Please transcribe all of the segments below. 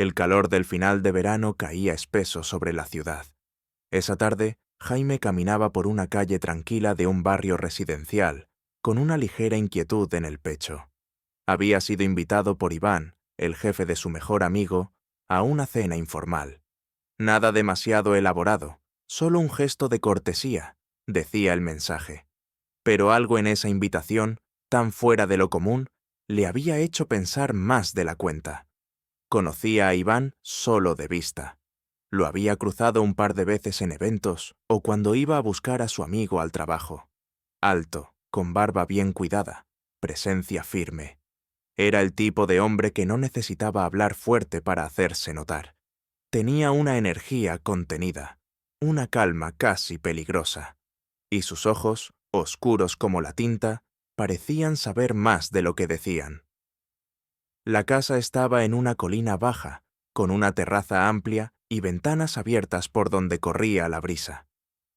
El calor del final de verano caía espeso sobre la ciudad. Esa tarde, Jaime caminaba por una calle tranquila de un barrio residencial, con una ligera inquietud en el pecho. Había sido invitado por Iván, el jefe de su mejor amigo, a una cena informal. Nada demasiado elaborado, solo un gesto de cortesía, decía el mensaje. Pero algo en esa invitación, tan fuera de lo común, le había hecho pensar más de la cuenta. Conocía a Iván solo de vista. Lo había cruzado un par de veces en eventos o cuando iba a buscar a su amigo al trabajo. Alto, con barba bien cuidada, presencia firme. Era el tipo de hombre que no necesitaba hablar fuerte para hacerse notar. Tenía una energía contenida, una calma casi peligrosa. Y sus ojos, oscuros como la tinta, parecían saber más de lo que decían. La casa estaba en una colina baja, con una terraza amplia y ventanas abiertas por donde corría la brisa.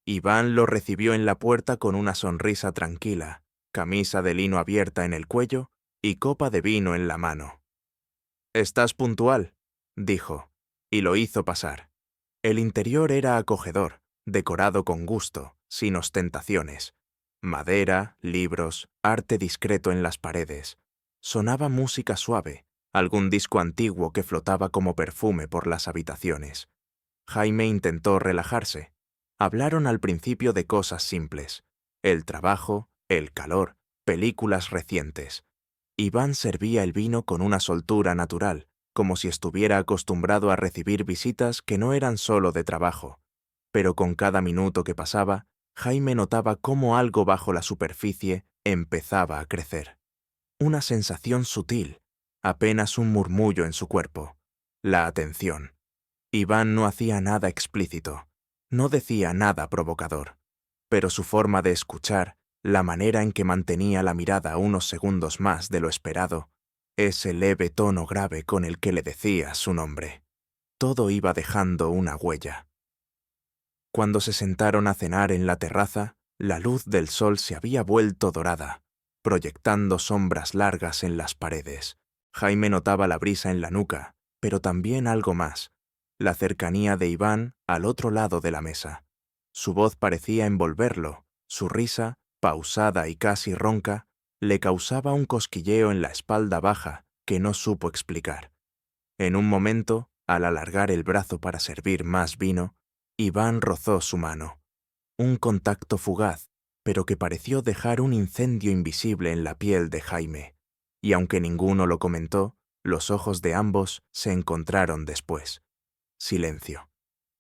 Iván lo recibió en la puerta con una sonrisa tranquila, camisa de lino abierta en el cuello y copa de vino en la mano. «¿Estás puntual?», dijo, y lo hizo pasar. El interior era acogedor, decorado con gusto, sin ostentaciones. Madera, libros, arte discreto en las paredes. Sonaba música suave, algún disco antiguo que flotaba como perfume por las habitaciones. Jaime intentó relajarse. Hablaron al principio de cosas simples: el trabajo, el calor, películas recientes. Iván servía el vino con una soltura natural, como si estuviera acostumbrado a recibir visitas que no eran solo de trabajo. Pero con cada minuto que pasaba, Jaime notaba cómo algo bajo la superficie empezaba a crecer. Una sensación sutil, apenas un murmullo en su cuerpo. La atención. Iván no hacía nada explícito, no decía nada provocador, pero su forma de escuchar, la manera en que mantenía la mirada unos segundos más de lo esperado, ese leve tono grave con el que le decía su nombre. Todo iba dejando una huella. Cuando se sentaron a cenar en la terraza, la luz del sol se había vuelto dorada, proyectando sombras largas en las paredes. Jaime notaba la brisa en la nuca, pero también algo más: la cercanía de Iván al otro lado de la mesa. Su voz parecía envolverlo, su risa, pausada y casi ronca, le causaba un cosquilleo en la espalda baja que no supo explicar. En un momento, al alargar el brazo para servir más vino, Iván rozó su mano. Un contacto fugaz, pero que pareció dejar un incendio invisible en la piel de Jaime. Y aunque ninguno lo comentó, los ojos de ambos se encontraron después. Silencio.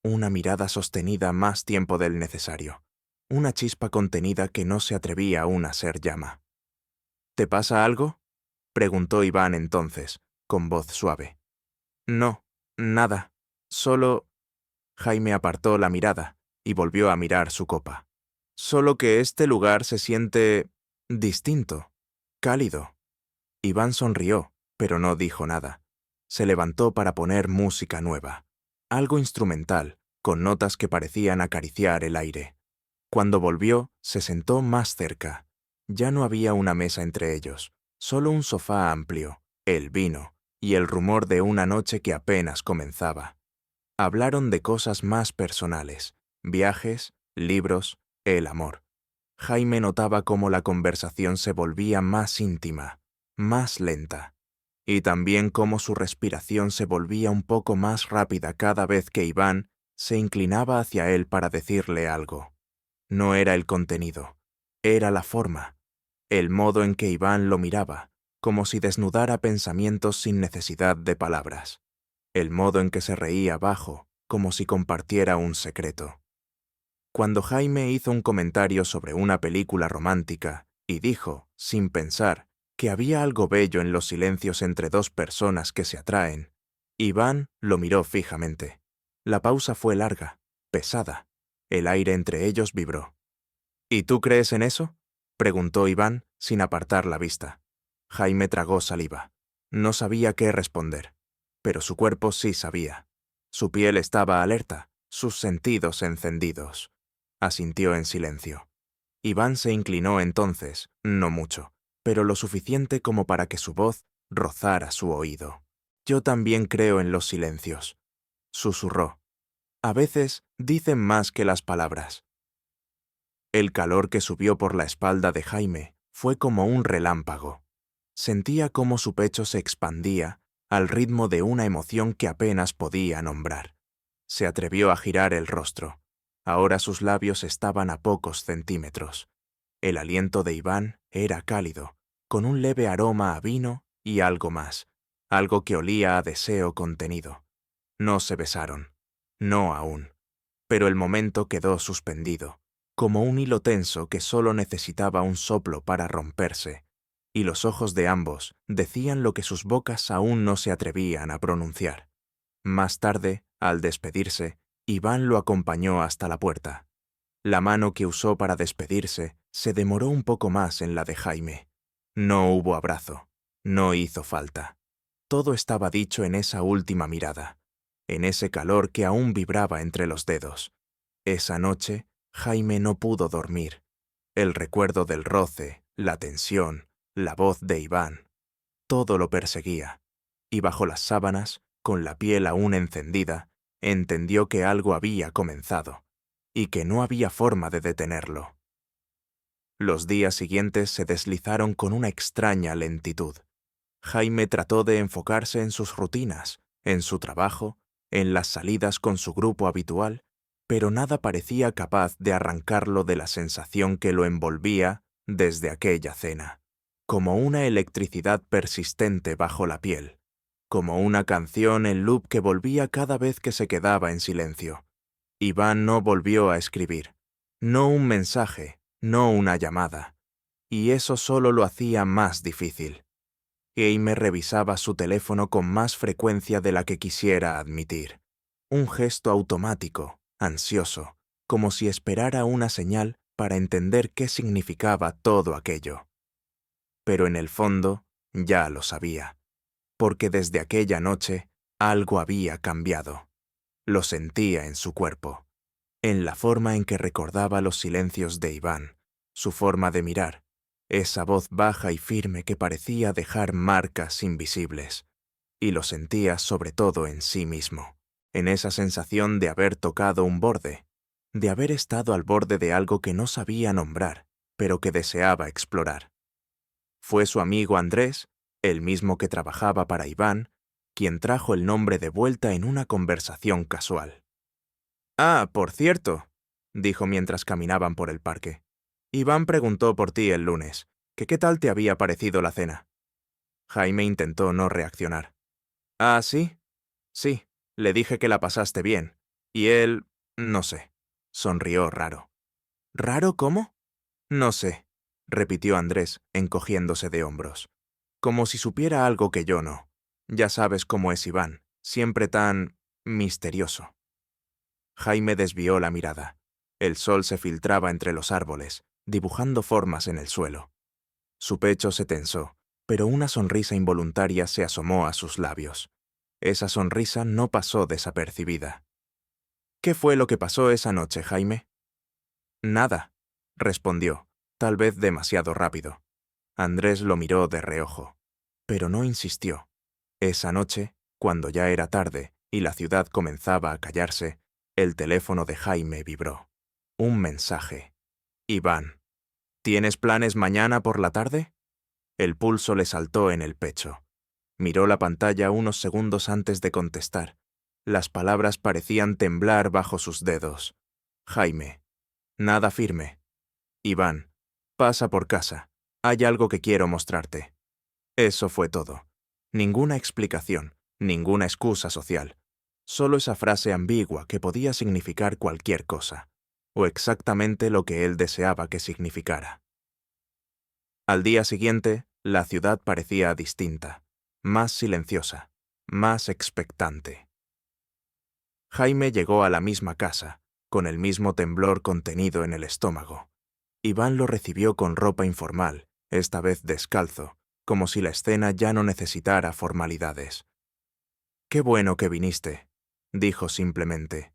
Una mirada sostenida más tiempo del necesario. Una chispa contenida que no se atrevía aún a ser llama. «¿Te pasa algo?», preguntó Iván entonces, con voz suave. «No, nada. Solo…». Jaime apartó la mirada y volvió a mirar su copa. «Solo que este lugar se siente… distinto, cálido». Iván sonrió, pero no dijo nada. Se levantó para poner música nueva. Algo instrumental, con notas que parecían acariciar el aire. Cuando volvió, se sentó más cerca. Ya no había una mesa entre ellos, solo un sofá amplio, el vino y el rumor de una noche que apenas comenzaba. Hablaron de cosas más personales: viajes, libros, el amor. Jaime notaba cómo la conversación se volvía más íntima, más lenta, y también cómo su respiración se volvía un poco más rápida cada vez que Iván se inclinaba hacia él para decirle algo. No era el contenido, era la forma, el modo en que Iván lo miraba, como si desnudara pensamientos sin necesidad de palabras. El modo en que se reía bajo, como si compartiera un secreto. Cuando Jaime hizo un comentario sobre una película romántica y dijo, sin pensar, que había algo bello en los silencios entre dos personas que se atraen, Iván lo miró fijamente. La pausa fue larga, pesada. El aire entre ellos vibró. «¿Y tú crees en eso?», preguntó Iván, sin apartar la vista. Jaime tragó saliva. No sabía qué responder, pero su cuerpo sí sabía. Su piel estaba alerta, sus sentidos encendidos. Asintió en silencio. Iván se inclinó entonces, no mucho, pero lo suficiente como para que su voz rozara su oído. Yo también creo en los silencios, susurró. A veces dicen más que las palabras. El calor que subió por la espalda de Jaime fue como un relámpago. Sentía cómo su pecho se expandía al ritmo de una emoción que apenas podía nombrar. Se atrevió a girar el rostro. Ahora sus labios estaban a pocos centímetros. El aliento de Iván era cálido, con un leve aroma a vino y algo más, algo que olía a deseo contenido. No se besaron, no aún, pero el momento quedó suspendido, como un hilo tenso que solo necesitaba un soplo para romperse, y los ojos de ambos decían lo que sus bocas aún no se atrevían a pronunciar. Más tarde, al despedirse, Iván lo acompañó hasta la puerta. La mano que usó para despedirse se demoró un poco más en la de Jaime. No hubo abrazo, no hizo falta. Todo estaba dicho en esa última mirada, en ese calor que aún vibraba entre los dedos. Esa noche, Jaime no pudo dormir. El recuerdo del roce, la tensión, la voz de Iván, todo lo perseguía. Y bajo las sábanas, con la piel aún encendida, entendió que algo había comenzado, y que no había forma de detenerlo. Los días siguientes se deslizaron con una extraña lentitud. Jaime trató de enfocarse en sus rutinas, en su trabajo, en las salidas con su grupo habitual, pero nada parecía capaz de arrancarlo de la sensación que lo envolvía desde aquella cena, como una electricidad persistente bajo la piel, como una canción en loop que volvía cada vez que se quedaba en silencio. Iván no volvió a escribir, no un mensaje, no una llamada, y eso solo lo hacía más difícil. Jaime revisaba su teléfono con más frecuencia de la que quisiera admitir. Un gesto automático, ansioso, como si esperara una señal para entender qué significaba todo aquello. Pero en el fondo ya lo sabía, porque desde aquella noche algo había cambiado. Lo sentía en su cuerpo, en la forma en que recordaba los silencios de Iván, su forma de mirar, esa voz baja y firme que parecía dejar marcas invisibles, y lo sentía sobre todo en sí mismo, en esa sensación de haber tocado un borde, de haber estado al borde de algo que no sabía nombrar, pero que deseaba explorar. Fue su amigo Andrés, el mismo que trabajaba para Iván, quien trajo el nombre de vuelta en una conversación casual. «Ah, por cierto», dijo mientras caminaban por el parque. «Iván preguntó por ti el lunes, que qué tal te había parecido la cena». Jaime intentó no reaccionar. «Ah, ¿sí? Sí, le dije que la pasaste bien. Y él, no sé», sonrió raro. «¿Raro cómo?» «No sé», repitió Andrés, encogiéndose de hombros. Como si supiera algo que yo no. Ya sabes cómo es Iván, siempre tan misterioso. Jaime desvió la mirada. El sol se filtraba entre los árboles, dibujando formas en el suelo. Su pecho se tensó, pero una sonrisa involuntaria se asomó a sus labios. Esa sonrisa no pasó desapercibida. «¿Qué fue lo que pasó esa noche, Jaime?» «Nada», respondió, tal vez demasiado rápido. Andrés lo miró de reojo, pero no insistió. Esa noche, cuando ya era tarde y la ciudad comenzaba a callarse, el teléfono de Jaime vibró. Un mensaje. «Iván, ¿tienes planes mañana por la tarde?» El pulso le saltó en el pecho. Miró la pantalla unos segundos antes de contestar. Las palabras parecían temblar bajo sus dedos. «Jaime. Nada firme. Iván. Pasa por casa. Hay algo que quiero mostrarte». Eso fue todo. Ninguna explicación, ninguna excusa social. Solo esa frase ambigua que podía significar cualquier cosa, o exactamente lo que él deseaba que significara. Al día siguiente, la ciudad parecía distinta, más silenciosa, más expectante. Jaime llegó a la misma casa, con el mismo temblor contenido en el estómago. Iván lo recibió con ropa informal, esta vez descalzo, como si la escena ya no necesitara formalidades. «Qué bueno que viniste», dijo simplemente.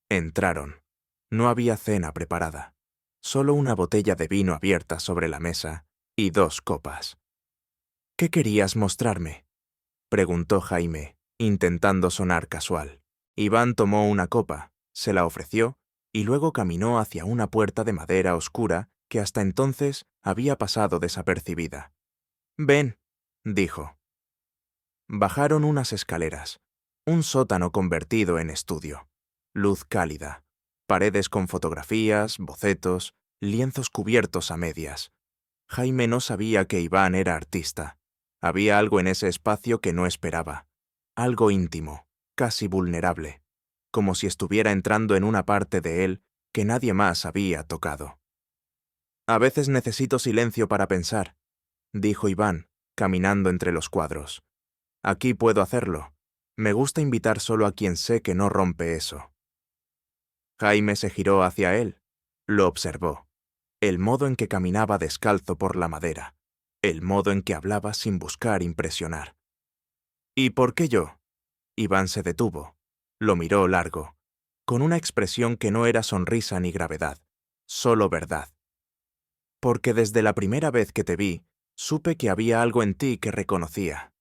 Entraron. No había cena preparada, solo una botella de vino abierta sobre la mesa y 2 copas. «¿Qué querías mostrarme?», preguntó Jaime, intentando sonar casual. Iván tomó una copa, se la ofreció, y luego caminó hacia una puerta de madera oscura que hasta entonces había pasado desapercibida. «Ven», dijo. Bajaron unas escaleras, un sótano convertido en estudio. Luz cálida, paredes con fotografías, bocetos, lienzos cubiertos a medias. Jaime no sabía que Iván era artista. Había algo en ese espacio que no esperaba. Algo íntimo, casi vulnerable, como si estuviera entrando en una parte de él que nadie más había tocado. «A veces necesito silencio para pensar», dijo Iván, caminando entre los cuadros. «Aquí puedo hacerlo. Me gusta invitar solo a quien sé que no rompe eso». Jaime se giró hacia él. Lo observó. El modo en que caminaba descalzo por la madera. El modo en que hablaba sin buscar impresionar. «¿Y por qué yo?» Iván se detuvo. Lo miró largo, con una expresión que no era sonrisa ni gravedad, solo verdad. «Porque desde la primera vez que te vi, supe que había algo en ti que reconocía».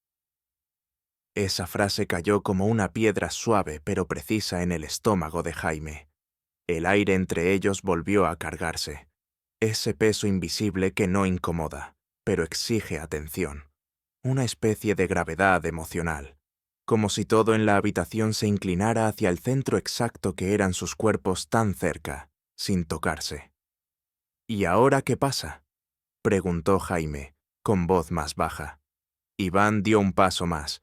Esa frase cayó como una piedra suave pero precisa en el estómago de Jaime. El aire entre ellos volvió a cargarse. Ese peso invisible que no incomoda, pero exige atención. Una especie de gravedad emocional. Como si todo en la habitación se inclinara hacia el centro exacto que eran sus cuerpos tan cerca, sin tocarse. «¿Y ahora qué pasa?», preguntó Jaime, con voz más baja. Iván dio un paso más.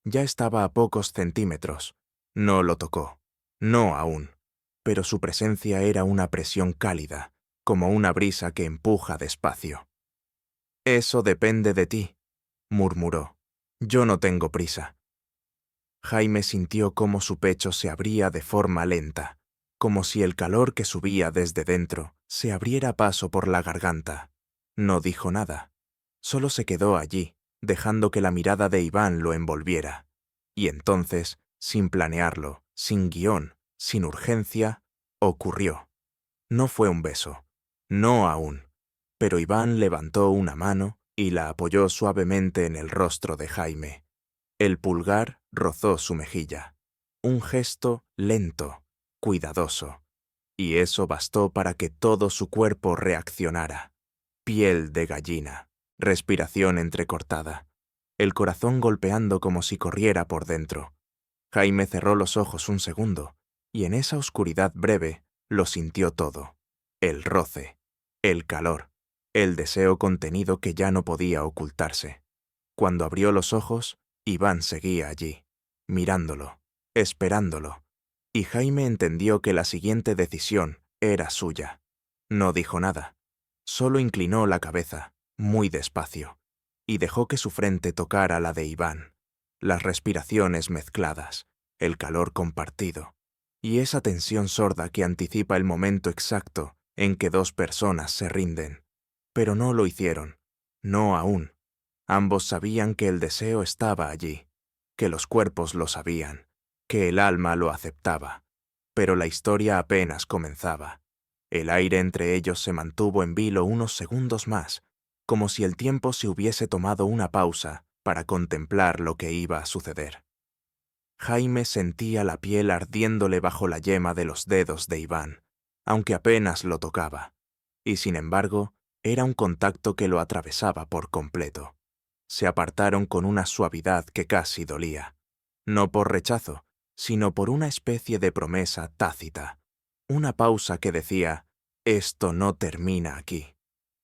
Ya estaba a pocos centímetros. No lo tocó. No aún. Pero su presencia era una presión cálida, como una brisa que empuja despacio. «Eso depende de ti», murmuró. «Yo no tengo prisa». Jaime sintió cómo su pecho se abría de forma lenta, como si el calor que subía desde dentro se abriera paso por la garganta. No dijo nada. Solo se quedó allí, dejando que la mirada de Iván lo envolviera. Y entonces, sin planearlo, sin guión, sin urgencia, ocurrió. No fue un beso. No aún. Pero Iván levantó una mano y la apoyó suavemente en el rostro de Jaime. El pulgar rozó su mejilla. Un gesto lento, cuidadoso. Y eso bastó para que todo su cuerpo reaccionara. Piel de gallina, respiración entrecortada, el corazón golpeando como si corriera por dentro. Jaime cerró los ojos un segundo, y en esa oscuridad breve lo sintió todo. El roce, el calor, el deseo contenido que ya no podía ocultarse. Cuando abrió los ojos, Iván seguía allí, mirándolo, esperándolo, y Jaime entendió que la siguiente decisión era suya. No dijo nada, solo inclinó la cabeza, muy despacio, y dejó que su frente tocara la de Iván, las respiraciones mezcladas, el calor compartido, y esa tensión sorda que anticipa el momento exacto en que dos personas se rinden. Pero no lo hicieron, no aún. Ambos sabían que el deseo estaba allí, que los cuerpos lo sabían, que el alma lo aceptaba, pero la historia apenas comenzaba. El aire entre ellos se mantuvo en vilo unos segundos más, como si el tiempo se hubiese tomado una pausa para contemplar lo que iba a suceder. Jaime sentía la piel ardiéndole bajo la yema de los dedos de Iván, aunque apenas lo tocaba, y sin embargo, era un contacto que lo atravesaba por completo. Se apartaron con una suavidad que casi dolía, no por rechazo, sino por una especie de promesa tácita, una pausa que decía, «Esto no termina aquí».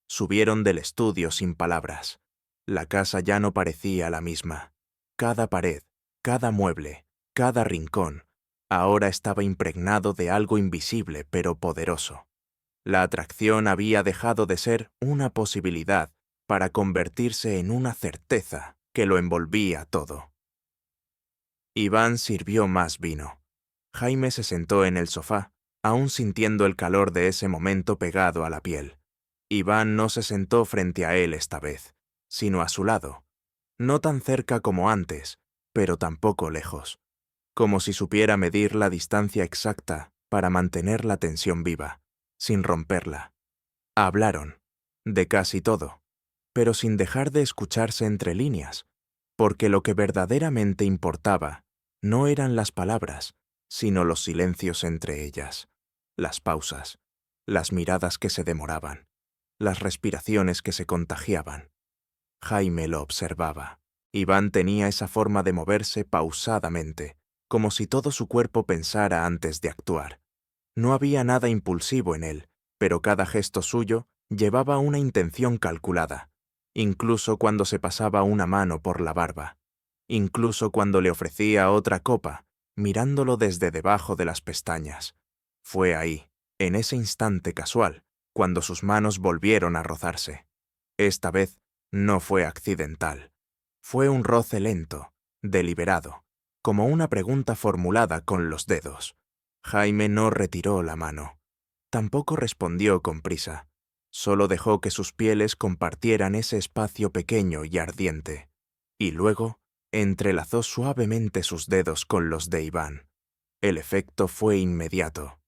Subieron del estudio sin palabras. La casa ya no parecía la misma. Cada pared, cada mueble, cada rincón, ahora estaba impregnado de algo invisible pero poderoso. La atracción había dejado de ser una posibilidad para convertirse en una certeza que lo envolvía todo. Iván sirvió más vino. Jaime se sentó en el sofá, aún sintiendo el calor de ese momento pegado a la piel. Iván no se sentó frente a él esta vez, sino a su lado. No tan cerca como antes, pero tampoco lejos. Como si supiera medir la distancia exacta para mantener la tensión viva, sin romperla. Hablaron, de casi todo, pero sin dejar de escucharse entre líneas, porque lo que verdaderamente importaba no eran las palabras, sino los silencios entre ellas, las pausas, las miradas que se demoraban, las respiraciones que se contagiaban. Jaime lo observaba. Iván tenía esa forma de moverse pausadamente, como si todo su cuerpo pensara antes de actuar. No había nada impulsivo en él, pero cada gesto suyo llevaba una intención calculada, incluso cuando se pasaba una mano por la barba, incluso cuando le ofrecía otra copa, mirándolo desde debajo de las pestañas. Fue ahí, en ese instante casual, cuando sus manos volvieron a rozarse. Esta vez no fue accidental. Fue un roce lento, deliberado, como una pregunta formulada con los dedos. Jaime no retiró la mano. Tampoco respondió con prisa. Solo dejó que sus pieles compartieran ese espacio pequeño y ardiente. Y luego entrelazó suavemente sus dedos con los de Iván. El efecto fue inmediato.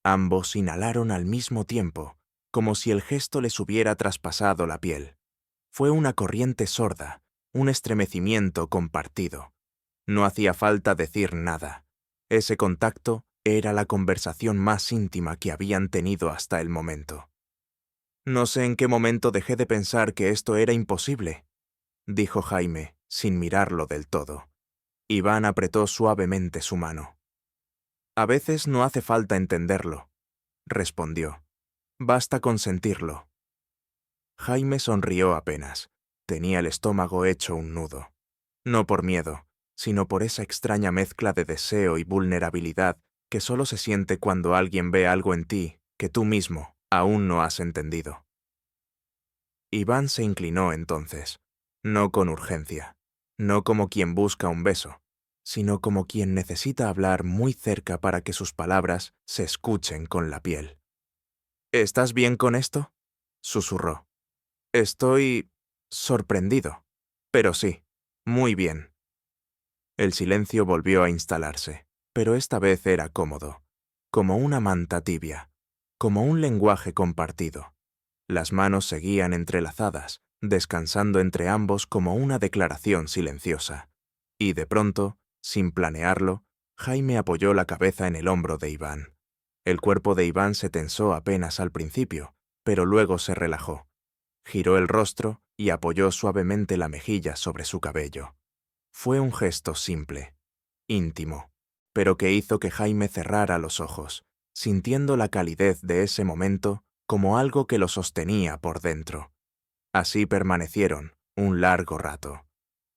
Ambos inhalaron al mismo tiempo, como si el gesto les hubiera traspasado la piel. Fue una corriente sorda, un estremecimiento compartido. No hacía falta decir nada. Ese contacto era la conversación más íntima que habían tenido hasta el momento. «No sé en qué momento dejé de pensar que esto era imposible», dijo Jaime, sin mirarlo del todo. Iván apretó suavemente su mano. «A veces no hace falta entenderlo», respondió. «Basta con sentirlo». Jaime sonrió apenas. Tenía el estómago hecho un nudo. No por miedo, sino por esa extraña mezcla de deseo y vulnerabilidad que solo se siente cuando alguien ve algo en ti que tú mismo aún no has entendido. Iván se inclinó entonces, no con urgencia, no como quien busca un beso, sino como quien necesita hablar muy cerca para que sus palabras se escuchen con la piel. «¿Estás bien con esto?», susurró. «Estoy sorprendido, pero sí, muy bien». El silencio volvió a instalarse, pero esta vez era cómodo, como una manta tibia, como un lenguaje compartido. Las manos seguían entrelazadas, descansando entre ambos como una declaración silenciosa. Y de pronto, sin planearlo, Jaime apoyó la cabeza en el hombro de Iván. El cuerpo de Iván se tensó apenas al principio, pero luego se relajó. Giró el rostro y apoyó suavemente la mejilla sobre su cabello. Fue un gesto simple, íntimo, pero que hizo que Jaime cerrara los ojos, sintiendo la calidez de ese momento como algo que lo sostenía por dentro. Así permanecieron un largo rato,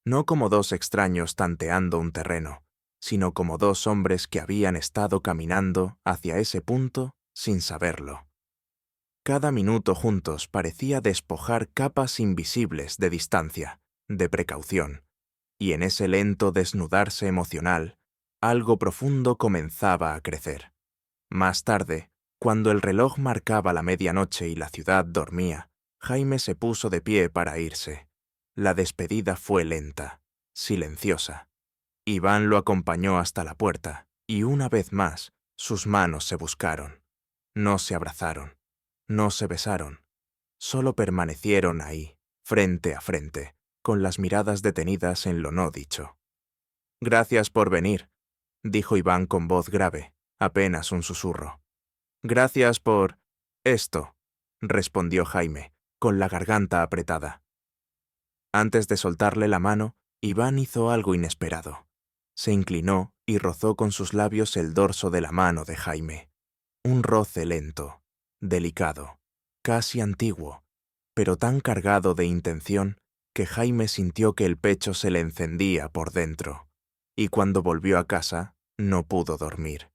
no como dos extraños tanteando un terreno, sino como dos hombres que habían estado caminando hacia ese punto sin saberlo. Cada minuto juntos parecía despojar capas invisibles de distancia, de precaución, y en ese lento desnudarse emocional, algo profundo comenzaba a crecer. Más tarde, cuando el reloj marcaba la medianoche y la ciudad dormía, Jaime se puso de pie para irse. La despedida fue lenta, silenciosa. Iván lo acompañó hasta la puerta, y una vez más, sus manos se buscaron. No se abrazaron, no se besaron, solo permanecieron ahí, frente a frente, con las miradas detenidas en lo no dicho. «Gracias por venir», dijo Iván con voz grave, apenas un susurro. «Gracias por esto», respondió Jaime, con la garganta apretada. Antes de soltarle la mano, Iván hizo algo inesperado. Se inclinó y rozó con sus labios el dorso de la mano de Jaime. Un roce lento, delicado, casi antiguo, pero tan cargado de intención que Jaime sintió que el pecho se le encendía por dentro, y cuando volvió a casa no pudo dormir.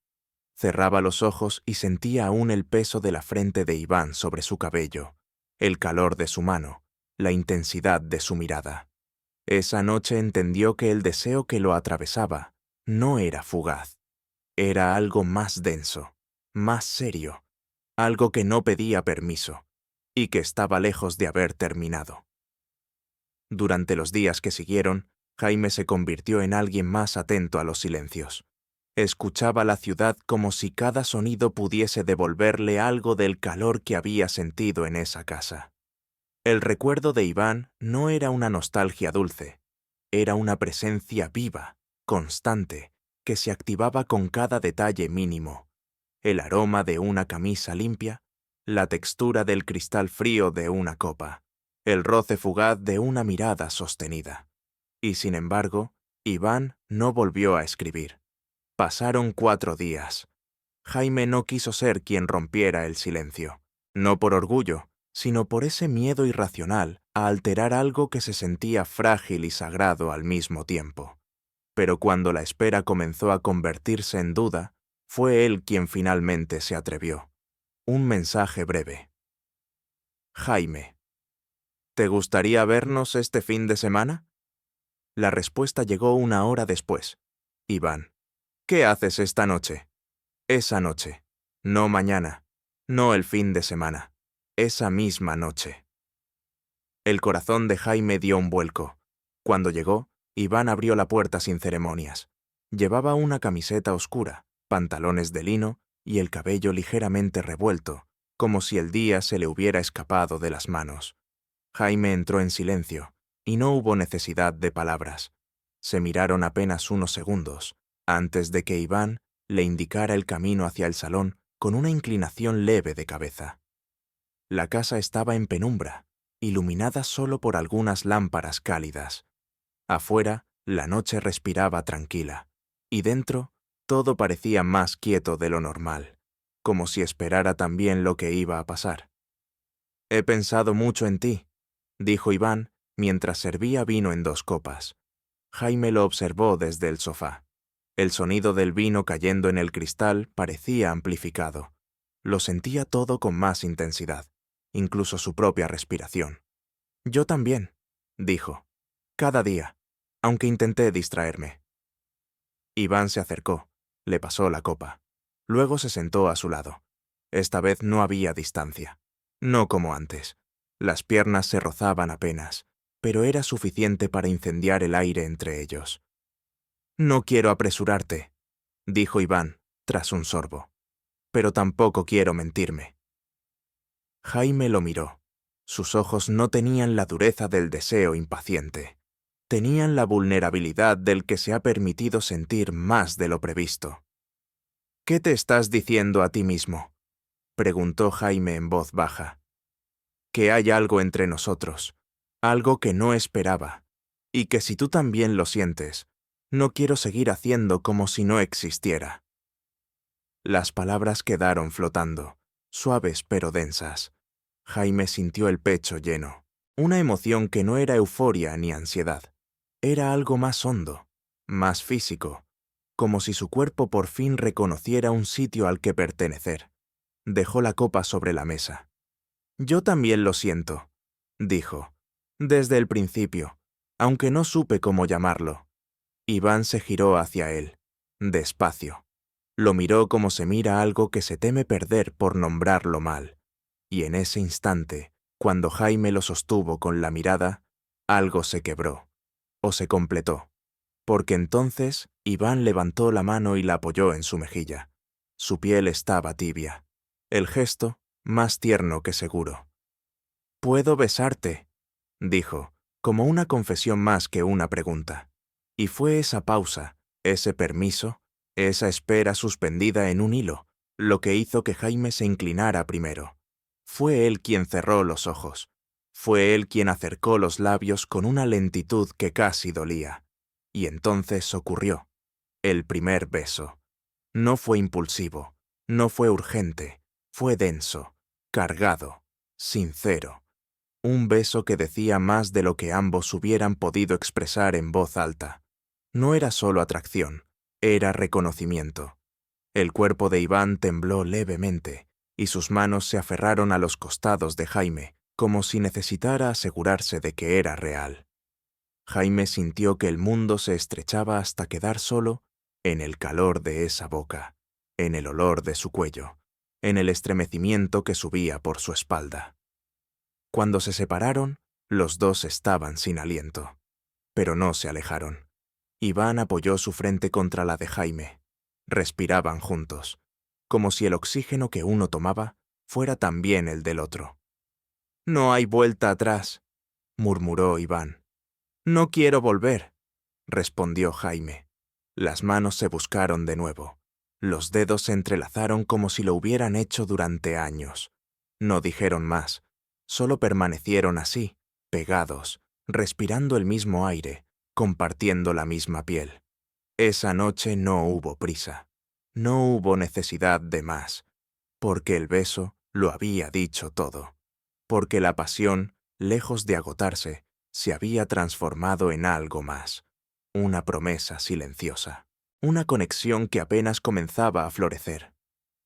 Cerraba los ojos y sentía aún el peso de la frente de Iván sobre su cabello, el calor de su mano, la intensidad de su mirada. Esa noche entendió que el deseo que lo atravesaba no era fugaz, era algo más denso, más serio, algo que no pedía permiso y que estaba lejos de haber terminado. Durante los días que siguieron, Jaime se convirtió en alguien más atento a los silencios. Escuchaba la ciudad como si cada sonido pudiese devolverle algo del calor que había sentido en esa casa. El recuerdo de Iván no era una nostalgia dulce, era una presencia viva, constante, que se activaba con cada detalle mínimo: el aroma de una camisa limpia, la textura del cristal frío de una copa, el roce fugaz de una mirada sostenida. Y sin embargo, Iván no volvió a escribir. Pasaron 4 días. Jaime no quiso ser quien rompiera el silencio, no por orgullo, sino por ese miedo irracional a alterar algo que se sentía frágil y sagrado al mismo tiempo. Pero cuando la espera comenzó a convertirse en duda, fue él quien finalmente se atrevió. Un mensaje breve. Jaime, ¿te gustaría vernos este fin de semana? La respuesta llegó 1 hora después. Iván, ¿qué haces esta noche? Esa noche. No mañana. No el fin de semana. Esa misma noche. El corazón de Jaime dio un vuelco. Cuando llegó, Iván abrió la puerta sin ceremonias. Llevaba una camiseta oscura, pantalones de lino y el cabello ligeramente revuelto, como si el día se le hubiera escapado de las manos. Jaime entró en silencio, y no hubo necesidad de palabras. Se miraron apenas unos segundos, antes de que Iván le indicara el camino hacia el salón con una inclinación leve de cabeza. La casa estaba en penumbra, iluminada solo por algunas lámparas cálidas. Afuera, la noche respiraba tranquila, y dentro, todo parecía más quieto de lo normal, como si esperara también lo que iba a pasar. «He pensado mucho en ti», dijo Iván mientras servía vino en 2 copas. Jaime lo observó desde el sofá. El sonido del vino cayendo en el cristal parecía amplificado. Lo sentía todo con más intensidad, incluso su propia respiración. «Yo también», dijo. «Cada día, aunque intenté distraerme». Iván se acercó, le pasó la copa. Luego se sentó a su lado. Esta vez no había distancia. No como antes. Las piernas se rozaban apenas, pero era suficiente para incendiar el aire entre ellos. «No quiero apresurarte», dijo Iván, tras un sorbo. «Pero tampoco quiero mentirme». Jaime lo miró. Sus ojos no tenían la dureza del deseo impaciente. Tenían la vulnerabilidad del que se ha permitido sentir más de lo previsto. «¿Qué te estás diciendo a ti mismo?», preguntó Jaime en voz baja. «Que hay algo entre nosotros, algo que no esperaba, y que si tú también lo sientes, no quiero seguir haciendo como si no existiera». Las palabras quedaron flotando, suaves pero densas. Jaime sintió el pecho lleno, una emoción que no era euforia ni ansiedad. Era algo más hondo, más físico, como si su cuerpo por fin reconociera un sitio al que pertenecer. Dejó la copa sobre la mesa. «Yo también lo siento», dijo, «desde el principio, aunque no supe cómo llamarlo». Iván se giró hacia él, despacio. Lo miró como se mira algo que se teme perder por nombrarlo mal. Y en ese instante, cuando Jaime lo sostuvo con la mirada, algo se quebró, o se completó, porque entonces Iván levantó la mano y la apoyó en su mejilla. Su piel estaba tibia, el gesto más tierno que seguro. «¿Puedo besarte?», dijo, como una confesión más que una pregunta. Y fue esa pausa, ese permiso, esa espera suspendida en un hilo, lo que hizo que Jaime se inclinara primero. Fue él quien cerró los ojos. Fue él quien acercó los labios con una lentitud que casi dolía. Y entonces ocurrió. El primer beso. No fue impulsivo, no fue urgente, fue denso, cargado, sincero. Un beso que decía más de lo que ambos hubieran podido expresar en voz alta. No era solo atracción, era reconocimiento. El cuerpo de Iván tembló levemente, y sus manos se aferraron a los costados de Jaime, como si necesitara asegurarse de que era real. Jaime sintió que el mundo se estrechaba hasta quedar solo en el calor de esa boca, en el olor de su cuello, en el estremecimiento que subía por su espalda. Cuando se separaron, los dos estaban sin aliento, pero no se alejaron. Iván apoyó su frente contra la de Jaime. Respiraban juntos, como si el oxígeno que uno tomaba fuera también el del otro. «No hay vuelta atrás», murmuró Iván. «No quiero volver», respondió Jaime. Las manos se buscaron de nuevo. Los dedos se entrelazaron como si lo hubieran hecho durante años. No dijeron más, solo permanecieron así, pegados, respirando el mismo aire, compartiendo la misma piel. Esa noche no hubo prisa, no hubo necesidad de más, porque el beso lo había dicho todo, porque la pasión, lejos de agotarse, se había transformado en algo más, una promesa silenciosa, una conexión que apenas comenzaba a florecer.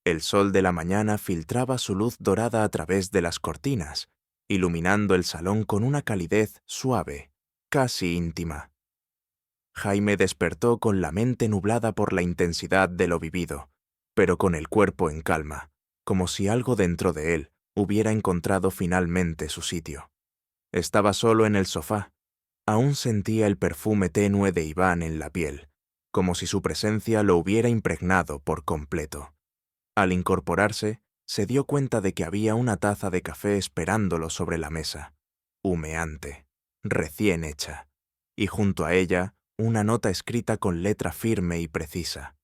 El sol de la mañana filtraba su luz dorada a través de las cortinas, iluminando el salón con una calidez suave, casi íntima. Jaime despertó con la mente nublada por la intensidad de lo vivido, pero con el cuerpo en calma, como si algo dentro de él hubiera encontrado finalmente su sitio. Estaba solo en el sofá. Aún sentía el perfume tenue de Iván en la piel, como si su presencia lo hubiera impregnado por completo. Al incorporarse, se dio cuenta de que había una taza de café esperándolo sobre la mesa, humeante, recién hecha, y junto a ella una nota escrita con letra firme y precisa.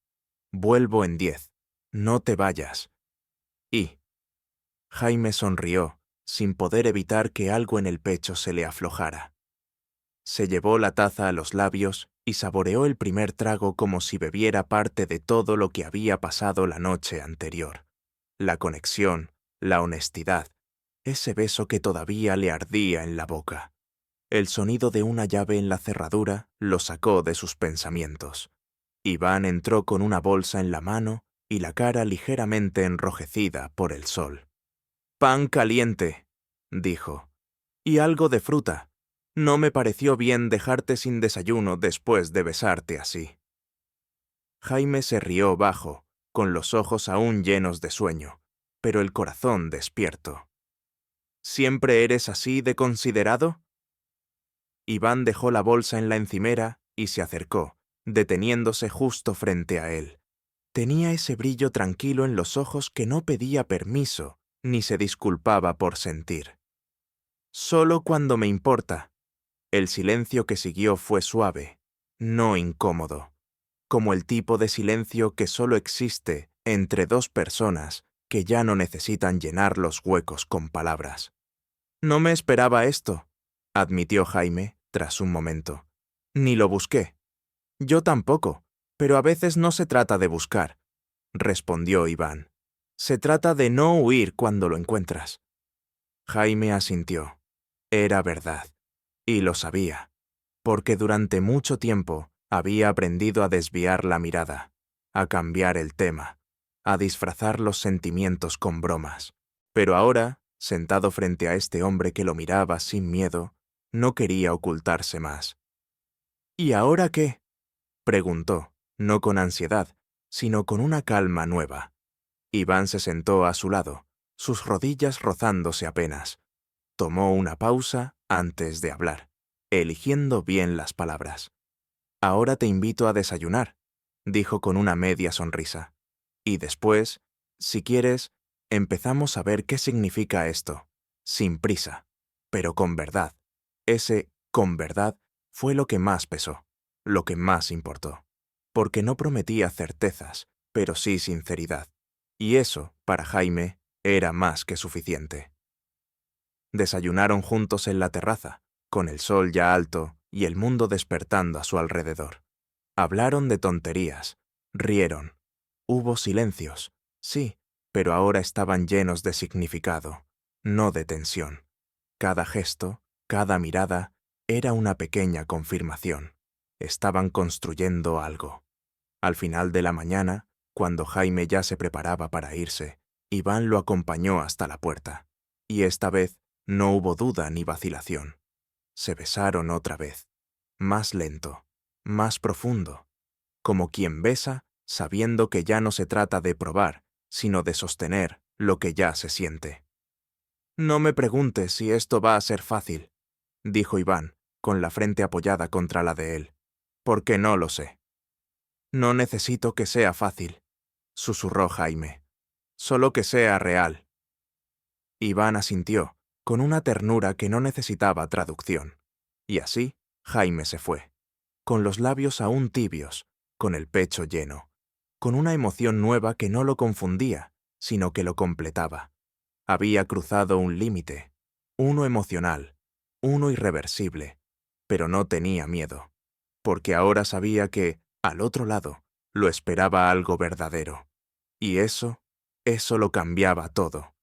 Vuelvo en 10. No te vayas. Y Jaime sonrió, sin poder evitar que algo en el pecho se le aflojara. Se llevó la taza a los labios y saboreó el primer trago como si bebiera parte de todo lo que había pasado la noche anterior. La conexión, la honestidad, ese beso que todavía le ardía en la boca. El sonido de una llave en la cerradura lo sacó de sus pensamientos. Iván entró con una bolsa en la mano y la cara ligeramente enrojecida por el sol. «Pan caliente», dijo, «y algo de fruta. No me pareció bien dejarte sin desayuno después de besarte así». Jaime se rió bajo, con los ojos aún llenos de sueño, pero el corazón despierto. «¿Siempre eres así de considerado?» Iván dejó la bolsa en la encimera y se acercó, deteniéndose justo frente a él. Tenía ese brillo tranquilo en los ojos que no pedía permiso ni se disculpaba por sentir. «Solo cuando me importa». El silencio que siguió fue suave, no incómodo, como el tipo de silencio que solo existe entre dos personas que ya no necesitan llenar los huecos con palabras. «No me esperaba esto», admitió Jaime, tras un momento. «Ni lo busqué». «Yo tampoco, pero a veces no se trata de buscar», respondió Iván. «Se trata de no huir cuando lo encuentras». Jaime asintió. Era verdad. Y lo sabía, porque durante mucho tiempo había aprendido a desviar la mirada, a cambiar el tema, a disfrazar los sentimientos con bromas. Pero ahora, sentado frente a este hombre que lo miraba sin miedo, no quería ocultarse más. «¿Y ahora qué?», preguntó, no con ansiedad, sino con una calma nueva. Iván se sentó a su lado, sus rodillas rozándose apenas. Tomó una pausa antes de hablar, eligiendo bien las palabras. «Ahora te invito a desayunar», dijo con una media sonrisa. «Y después, si quieres, empezamos a ver qué significa esto, sin prisa, pero con verdad». Ese «con verdad» fue lo que más pesó, lo que más importó, porque no prometía certezas, pero sí sinceridad. Y eso, para Jaime, era más que suficiente. Desayunaron juntos en la terraza, con el sol ya alto y el mundo despertando a su alrededor. Hablaron de tonterías, rieron. Hubo silencios, sí, pero ahora estaban llenos de significado, no de tensión. Cada gesto, cada mirada, era una pequeña confirmación. Estaban construyendo algo. Al final de la mañana, cuando Jaime ya se preparaba para irse, Iván lo acompañó hasta la puerta. Y esta vez no hubo duda ni vacilación. Se besaron otra vez, más lento, más profundo, como quien besa sabiendo que ya no se trata de probar, sino de sostener lo que ya se siente. «No me preguntes si esto va a ser fácil», dijo Iván, con la frente apoyada contra la de él, «porque no lo sé». «No necesito que sea fácil», susurró Jaime, «solo que sea real». Iván asintió, con una ternura que no necesitaba traducción. Y así, Jaime se fue, con los labios aún tibios, con el pecho lleno, con una emoción nueva que no lo confundía, sino que lo completaba. Había cruzado un límite, uno emocional, uno irreversible, pero no tenía miedo, porque ahora sabía que, al otro lado, lo esperaba algo verdadero. Y eso lo cambiaba todo.